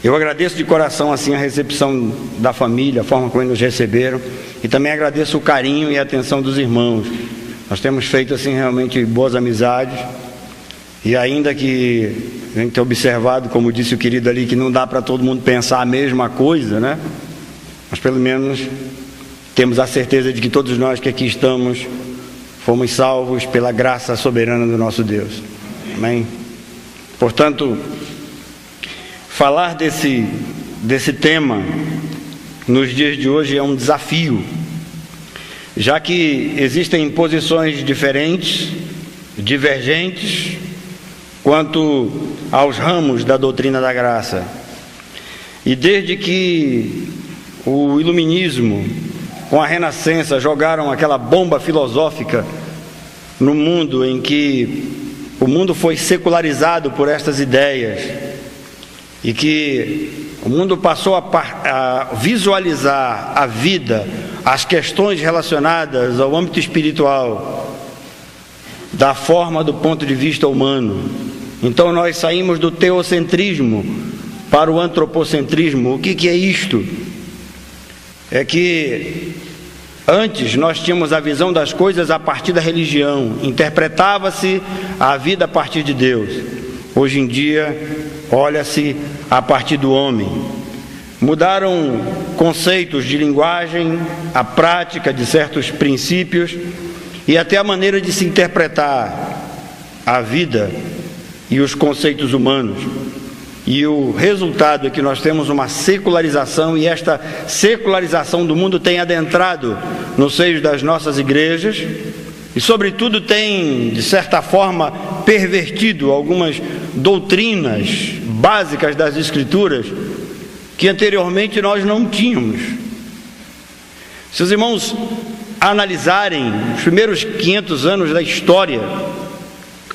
Eu agradeço de coração assim a recepção da família, a forma como eles nos receberam, e também agradeço o carinho e a atenção dos irmãos. Nós temos feito assim realmente boas amizades, e ainda que a gente tenha observado, como disse o querido ali, que não dá para todo mundo pensar a mesma coisa, né? Mas pelo menos temos a certeza de que todos nós que aqui estamos fomos salvos pela graça soberana do nosso Deus. Amém? Portanto, falar desse tema nos dias de hoje é um desafio, já que existem posições diferentes, divergentes, quanto aos ramos da doutrina da graça. E desde que o iluminismo, com a renascença, jogaram aquela bomba filosófica no mundo, em que o mundo foi secularizado por estas ideias, e que o mundo passou a visualizar a vida, as questões relacionadas ao âmbito espiritual, da forma do ponto de vista humano. Então nós saímos do teocentrismo para o antropocentrismo. O que é isto? É que antes nós tínhamos a visão das coisas a partir da religião, interpretava-se a vida a partir de Deus. Hoje em dia, olha-se a partir do homem. Mudaram conceitos de linguagem, a prática de certos princípios e até a maneira de se interpretar a vida e os conceitos humanos. E o resultado é que nós temos uma secularização, e esta secularização do mundo tem adentrado no seio das nossas igrejas e, sobretudo, tem, de certa forma, pervertido algumas doutrinas básicas das Escrituras que anteriormente nós não tínhamos. Se os irmãos analisarem os primeiros 500 anos da história,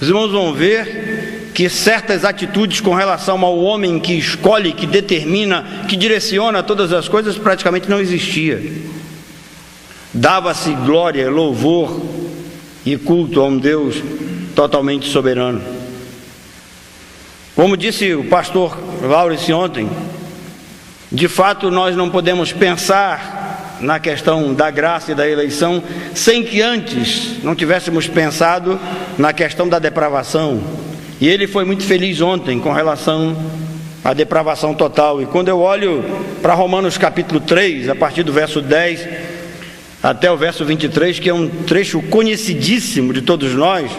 os irmãos vão ver que certas atitudes com relação ao homem que escolhe, que determina, que direciona todas as coisas, praticamente não existia. Dava-se glória, louvor e culto a um Deus totalmente soberano. Como disse o pastor Laurence ontem, de fato nós não podemos pensar na questão da graça e da eleição sem que antes não tivéssemos pensado na questão da depravação. E ele foi muito feliz ontem com relação à depravação total. E quando eu olho para Romanos capítulo 3, a partir do verso 10 até o verso 23, que é um trecho conhecidíssimo de todos nós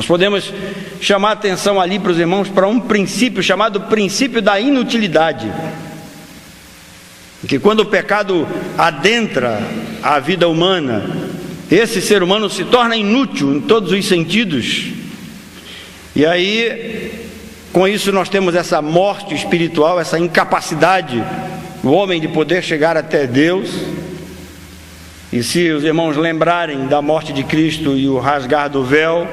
podemos chamar a atenção ali para os irmãos para um princípio chamado princípio da inutilidade. Que quando o pecado adentra a vida humana, esse ser humano se torna inútil em todos os sentidos. E aí, com isso nós temos essa morte espiritual, essa incapacidade do homem de poder chegar até Deus. E se os irmãos lembrarem da morte de Cristo e o rasgar do véu,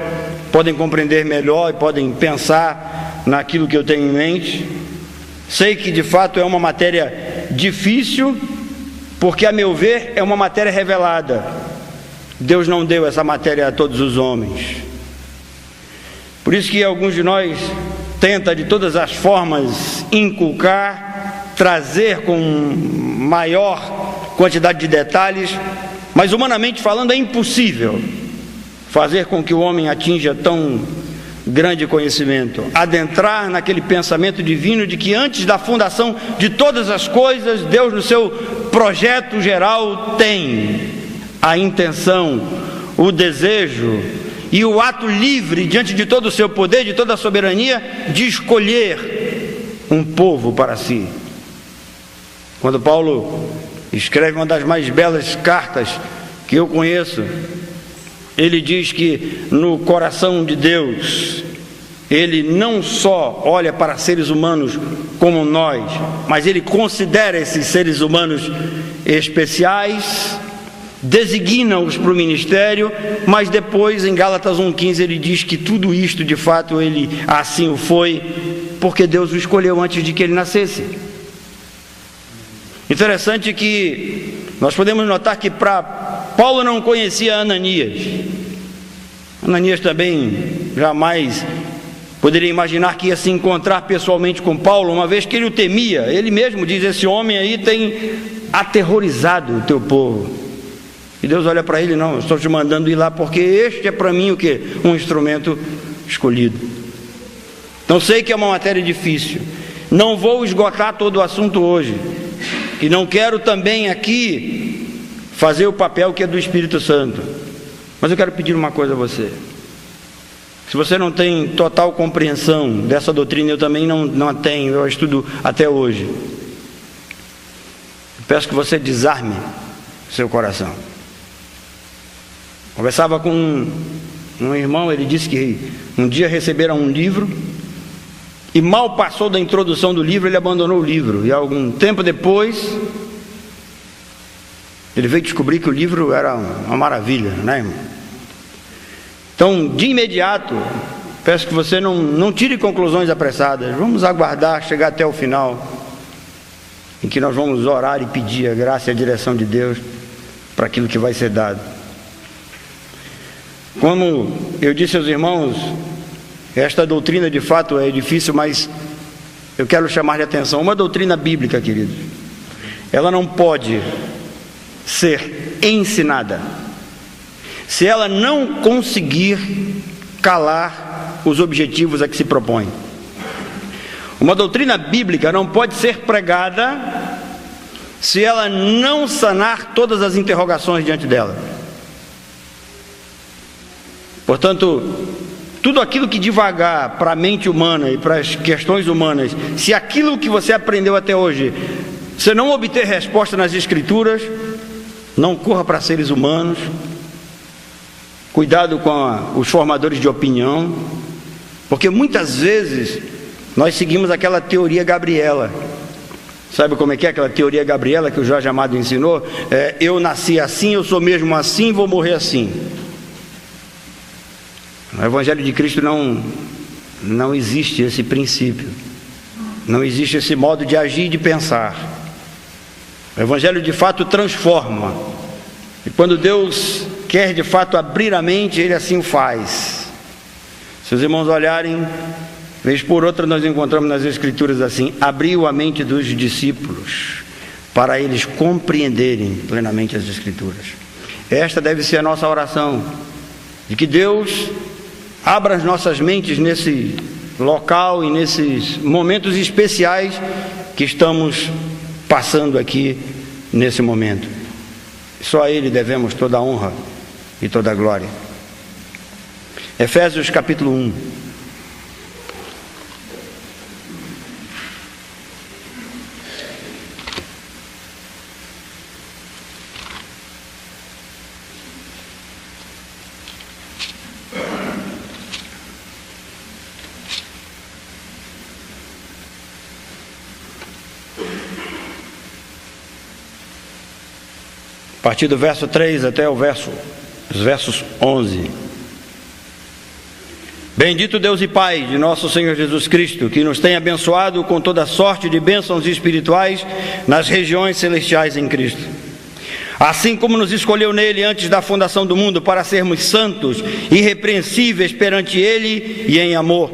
podem compreender melhor e podem pensar naquilo que eu tenho em mente. Sei que de fato é uma matéria difícil, porque a meu ver é uma matéria revelada. Deus não deu essa matéria a todos os homens. Por isso que alguns de nós tenta de todas as formas inculcar, trazer com maior quantidade de detalhes, mas humanamente falando é impossível fazer com que o homem atinja tão grande conhecimento, adentrar naquele pensamento divino de que antes da fundação de todas as coisas, Deus no seu projeto geral tem a intenção, o desejo e o ato livre diante de todo o seu poder, de toda a soberania, de escolher um povo para si. Quando Paulo escreve uma das mais belas cartas que eu conheço, ele diz que no coração de Deus, ele não só olha para seres humanos como nós, mas ele considera esses seres humanos especiais, designa-os para o ministério, mas depois em Gálatas 1,15 ele diz que tudo isto de fato ele assim o foi, porque Deus o escolheu antes de que ele nascesse. Interessante que nós podemos notar que Paulo não conhecia Ananias. Ananias também jamais Poderia imaginar que ia se encontrar pessoalmente com Paulo, uma vez que ele o temia. Ele mesmo diz: esse homem aí tem aterrorizado o teu povo. E Deus olha para ele: não, eu estou te mandando ir lá porque este é para mim o quê? Um instrumento escolhido. Não sei que é uma matéria difícil, não vou esgotar todo o assunto hoje, e não quero também aqui fazer o papel que é do Espírito Santo, mas eu quero pedir uma coisa a você. Se você não tem total compreensão dessa doutrina, eu também não a tenho, eu a estudo até hoje. Eu peço que você desarme seu coração. Conversava com um irmão, ele disse que um dia receberam um livro, e mal passou da introdução do livro, ele abandonou o livro, e algum tempo depois, ele veio descobrir que o livro era uma maravilha, né, irmão? Então, de imediato, peço que você não tire conclusões apressadas. Vamos aguardar chegar até o final, em que nós vamos orar e pedir a graça e a direção de Deus para aquilo que vai ser dado. Como eu disse aos irmãos, esta doutrina de fato é difícil, mas eu quero chamar de atenção. Uma doutrina bíblica, queridos, ela não pode ser ensinada se ela não conseguir calar os objetivos a que se propõe. Uma doutrina bíblica não pode ser pregada se ela não sanar todas as interrogações diante dela. Portanto, tudo aquilo que divagar para a mente humana e para as questões humanas, se aquilo que você aprendeu até hoje, você não obter resposta nas Escrituras, não corra para seres humanos. Cuidado com os formadores de opinião, porque muitas vezes nós seguimos aquela teoria Gabriela. Sabe como é que é aquela teoria Gabriela que o Jorge Amado ensinou? Eu nasci assim, eu sou mesmo assim, vou morrer assim. No Evangelho de Cristo não existe esse princípio, não existe esse modo de agir e de pensar. O Evangelho de fato transforma, e quando Deus quer de fato abrir a mente, Ele assim o faz. Se os irmãos olharem, vez por outra nós encontramos nas Escrituras assim: abriu a mente dos discípulos para eles compreenderem plenamente as Escrituras. Esta deve ser a nossa oração, de que Deus abra as nossas mentes nesse local e nesses momentos especiais que estamos passando aqui nesse momento. Só a Ele devemos toda a honra e toda a glória. Efésios capítulo 1. A partir do verso 3 até os versos 11. Bendito Deus e Pai de nosso Senhor Jesus Cristo, que nos tem abençoado com toda sorte de bênçãos espirituais nas regiões celestiais em Cristo. Assim como nos escolheu nele antes da fundação do mundo para sermos santos, irrepreensíveis perante Ele e em amor,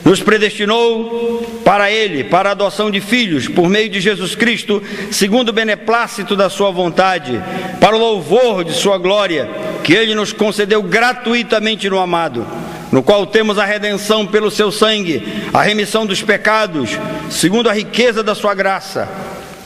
nos predestinou para Ele, para a adoção de filhos, por meio de Jesus Cristo, segundo o beneplácito da sua vontade, para o louvor de sua glória, que Ele nos concedeu gratuitamente no amado, no qual temos a redenção pelo seu sangue, a remissão dos pecados, segundo a riqueza da sua graça,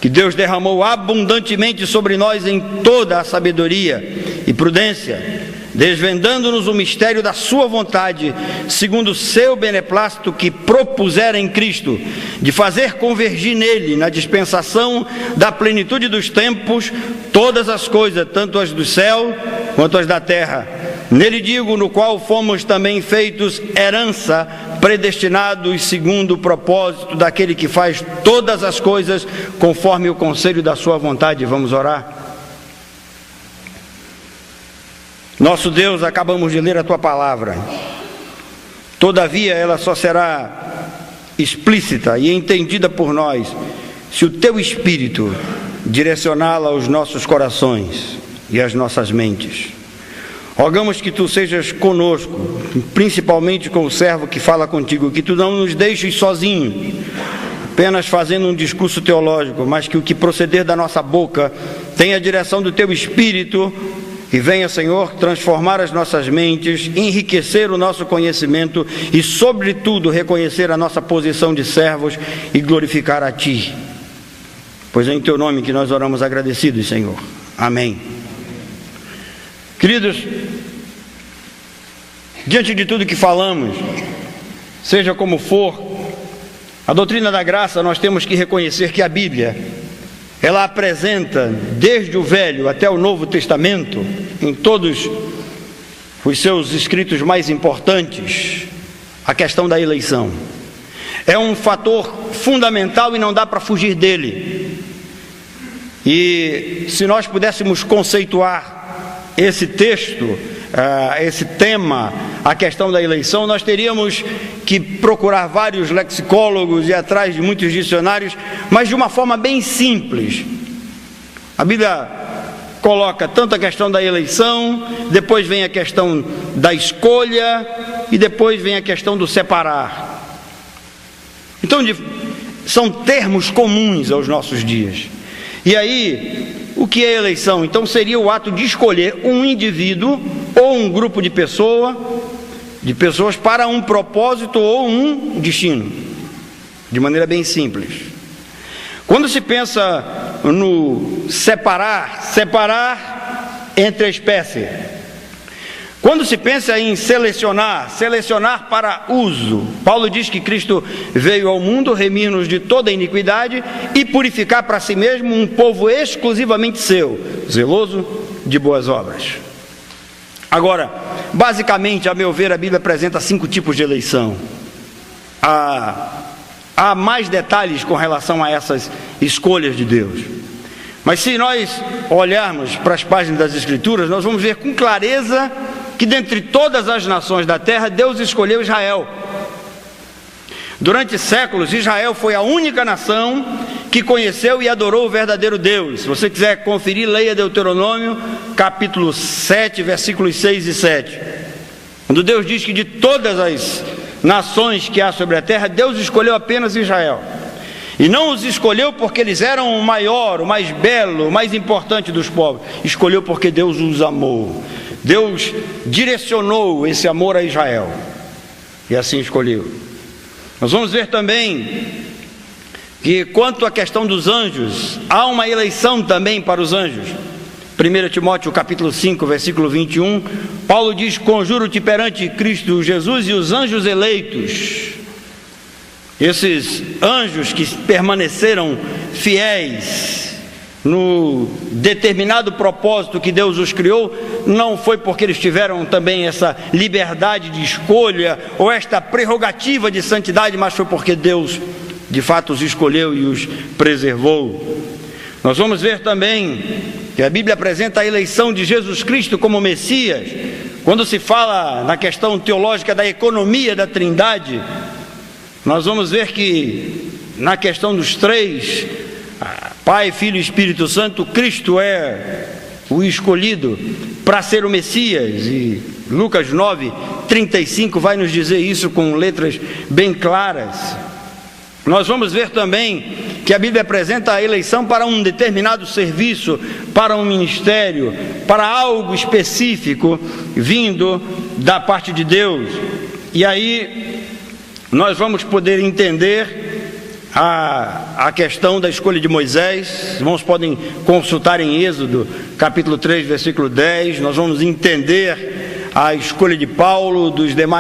que Deus derramou abundantemente sobre nós em toda a sabedoria e prudência, desvendando-nos o mistério da sua vontade, segundo o seu beneplácito que propusera em Cristo, de fazer convergir nele, na dispensação da plenitude dos tempos, todas as coisas, tanto as do céu quanto as da terra. Nele digo, no qual fomos também feitos herança, predestinados segundo o propósito daquele que faz todas as coisas conforme o conselho da sua vontade. Vamos orar. Nosso Deus, acabamos de ler a Tua palavra. Todavia, ela só será explícita e entendida por nós se o Teu Espírito direcioná-la aos nossos corações e às nossas mentes. Rogamos que Tu sejas conosco, principalmente com o servo que fala contigo, que Tu não nos deixes sozinhos, apenas fazendo um discurso teológico, mas que o que proceder da nossa boca tenha a direção do Teu Espírito e venha, Senhor, transformar as nossas mentes, enriquecer o nosso conhecimento e, sobretudo, reconhecer a nossa posição de servos e glorificar a Ti. Pois é em Teu nome que nós oramos agradecidos, Senhor. Amém. Queridos, diante de tudo que falamos, seja como for, a doutrina da graça, nós temos que reconhecer que a Bíblia, ela apresenta, desde o Velho até o Novo Testamento, em todos os seus escritos mais importantes, a questão da eleição. É um fator fundamental e não dá para fugir dele. E se nós pudéssemos conceituar esse texto, esse tema, a questão da eleição, nós teríamos que procurar vários lexicólogos e atrás de muitos dicionários, mas de uma forma bem simples. A Bíblia coloca tanto a questão da eleição, depois vem a questão da escolha e depois vem a questão do separar. Então, são termos comuns aos nossos dias. E aí, o que é eleição? Então seria o ato de escolher um indivíduo ou um grupo de pessoas para um propósito ou um destino, de maneira bem simples. Quando se pensa no separar entre a espécie. Quando se pensa em selecionar para uso, Paulo diz que Cristo veio ao mundo remir-nos de toda a iniquidade e purificar para si mesmo um povo exclusivamente seu, zeloso de boas obras. Agora, basicamente, a meu ver, a Bíblia apresenta 5 tipos de eleição. Há mais detalhes com relação a essas escolhas de Deus. Mas se nós olharmos para as páginas das Escrituras, nós vamos ver com clareza que dentre todas as nações da terra, Deus escolheu Israel. Durante séculos, Israel foi a única nação que conheceu e adorou o verdadeiro Deus. Se você quiser conferir, leia Deuteronômio, capítulo 7, versículos 6 e 7. Quando Deus diz que de todas as nações que há sobre a terra, Deus escolheu apenas Israel. E não os escolheu porque eles eram o maior, o mais belo, o mais importante dos povos. Escolheu porque Deus os amou. Deus direcionou esse amor a Israel. E assim escolheu. Nós vamos ver também que quanto à questão dos anjos, há uma eleição também para os anjos. 1 Timóteo capítulo 5, versículo 21, Paulo diz: conjuro-te perante Cristo Jesus e os anjos eleitos. Esses anjos que permaneceram fiéis no determinado propósito que Deus os criou, não foi porque eles tiveram também essa liberdade de escolha ou esta prerrogativa de santidade, mas foi porque Deus de fato os escolheu e os preservou. Nós vamos ver também que a Bíblia apresenta a eleição de Jesus Cristo como Messias. Quando se fala na questão teológica da economia da Trindade, nós vamos ver que na questão dos três, Pai, Filho e Espírito Santo, Cristo é o escolhido para ser o Messias. E Lucas 9, 35 vai nos dizer isso com letras bem claras. Nós vamos ver também que a Bíblia apresenta a eleição para um determinado serviço, para um ministério, para algo específico vindo da parte de Deus. E aí nós vamos poder entender a questão da escolha de Moisés. Os irmãos podem consultar em Êxodo capítulo 3, versículo 10. Nós vamos entender a escolha de Paulo, dos demais